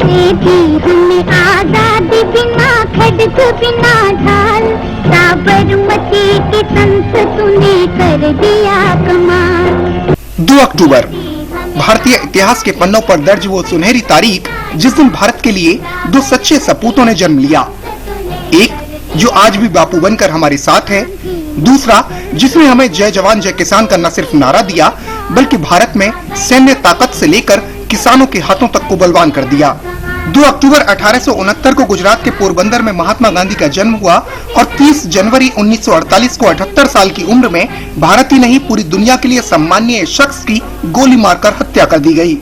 करे थी हमने आजादी बिना खड्ग बिना ढाल, साबरमती के संत तूने कर दिया कमाल। 2 अक्टूबर भारतीय इतिहास के पन्नों पर दर्ज वो सुनहरी तारीख जिस दिन भारत के लिए 2 सच्चे सपूतों ने जन्म लिया। एक जो आज भी बापू बनकर हमारे साथ है, दूसरा जिसने हमें जय जवान जय किसान का न सिर्फ नारा दिया बल्कि भारत में सैन्य ताकत से लेकर किसानों के हाथों तक को बलवान कर दिया। 2 अक्टूबर 1869 को गुजरात के पोरबंदर में महात्मा गांधी का जन्म हुआ और 30 जनवरी 1948 को 78 साल की उम्र में भारत ही नहीं पूरी दुनिया के लिए सम्माननीय शख्स की गोली मारकर हत्या कर दी गई।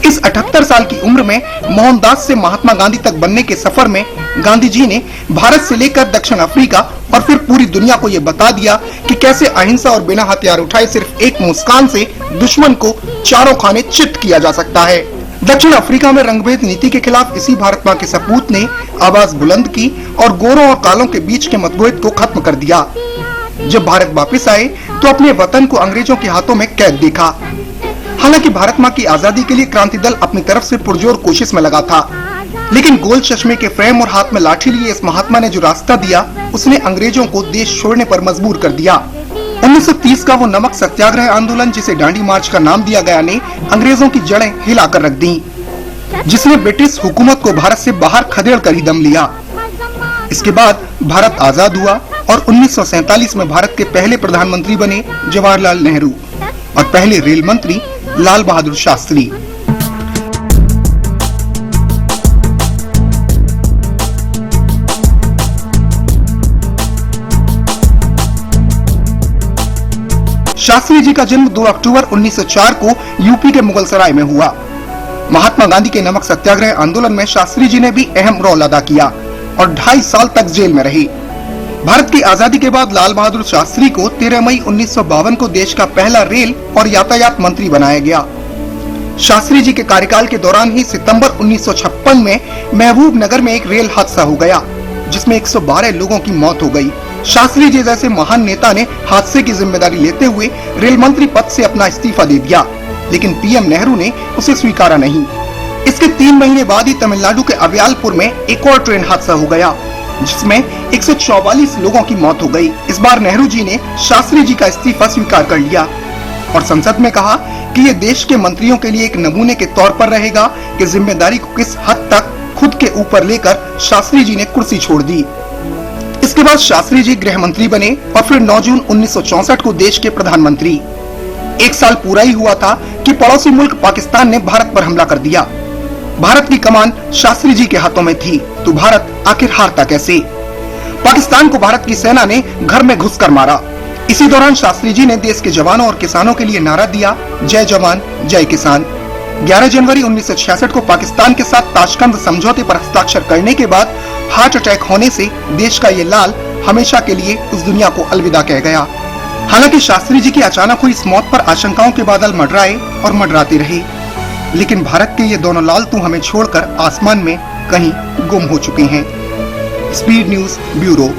इस 78 साल की उम्र में मोहनदास से महात्मा गांधी तक बनने के सफर में गांधी जी ने भारत से लेकर दक्षिण अफ्रीका और फिर पूरी दुनिया को ये बता दिया कि कैसे अहिंसा और बिना हथियार उठाए सिर्फ एक मुस्कान से दुश्मन को चारों खाने चित्त किया जा सकता है। दक्षिण अफ्रीका में रंगभेद नीति के खिलाफ इसी भारत मां के सपूत ने आवाज बुलंद की और गोरों और कालों के बीच के मतभेद को खत्म कर दिया। जब भारत वापस आए तो अपने वतन को अंग्रेजों के हाथों में कैद देखा। हालांकि भारत मां की आजादी के लिए क्रांति दल अपनी तरफ से पुरजोर कोशिश में लगा था, लेकिन गोल चश्मे के फ्रेम और हाथ में लाठी लिए इस महात्मा ने जो रास्ता दिया उसने अंग्रेजों को देश छोड़ने पर मजबूर कर दिया। 1930 का वो नमक सत्याग्रह आंदोलन जिसे दांडी मार्च का नाम दिया गया ने अंग्रेजों की जड़ें हिलाकर रख दी, जिसने ब्रिटिश हुकूमत को भारत से बाहर खदेड़ कर ही दम लिया। इसके बाद भारत आजाद हुआ और 1947 में भारत के पहले प्रधानमंत्री बने जवाहरलाल नेहरू और पहले रेल मंत्री लाल बहादुर शास्त्री। शास्त्री जी का जन्म 2 अक्टूबर 1904 को यूपी के मुगलसराय में हुआ। महात्मा गांधी के नमक सत्याग्रह आंदोलन में शास्त्री जी ने भी अहम रोल अदा किया और 2.5 साल तक जेल में रहे। भारत की आजादी के बाद लाल बहादुर शास्त्री को 13 मई 1952 को देश का पहला रेल और यातायात मंत्री बनाया गया। शास्त्री जी के कार्यकाल के दौरान ही सितंबर 1956 में महबूब नगर में एक रेल हादसा हो गया जिसमें 112 लोगों की मौत हो गई। शास्त्री जी जैसे महान नेता ने हादसे की जिम्मेदारी लेते हुए रेल मंत्री पद से अपना इस्तीफा दे दिया, लेकिन पीएम नेहरू ने उसे स्वीकारा नहीं। इसके 3 महीने बाद ही तमिलनाडु के अवियालपुर में एक और ट्रेन हादसा हो गया जिसमें 144 लोगों की मौत हो गई। इस बार नेहरू जी ने शास्त्री जी का इस्तीफा स्वीकार कर लिया और संसद में कहा कि ये देश के मंत्रियों के लिए एक नमूने के तौर पर रहेगा कि जिम्मेदारी को किस हद तक खुद के ऊपर लेकर शास्त्री जी ने कुर्सी छोड़ दी। इसके बाद शास्त्री जी गृह मंत्री बने और फिर 9 जून 1964 को देश के प्रधानमंत्री। 1 साल पूरा ही हुआ था कि पड़ोसी मुल्क पाकिस्तान ने भारत पर हमला कर दिया। भारत की कमान शास्त्री जी के हाथों में थी, तो भारत आखिर हारता कैसे? पाकिस्तान को भारत की सेना ने घर में घुसकर मारा। इसी दौरान शास्त्री जी ने देश के जवानों और किसानों के लिए नारा दिया, जय जवान जय किसान। 11 जनवरी 1966 को पाकिस्तान के साथ ताशकंद समझौते पर हस्ताक्षर करने के बाद हार्ट अटैक होने से देश का ये लाल हमेशा के लिए उस दुनिया को अलविदा कह गया। हालांकि शास्त्री जी की अचानक हुई इस मौत पर आशंकाओं के बादल मंडराए और मंडराते रहे, लेकिन भारत के ये दोनों लालतू हमें छोड़कर आसमान में कहीं गुम हो चुके हैं। Speed news bureau.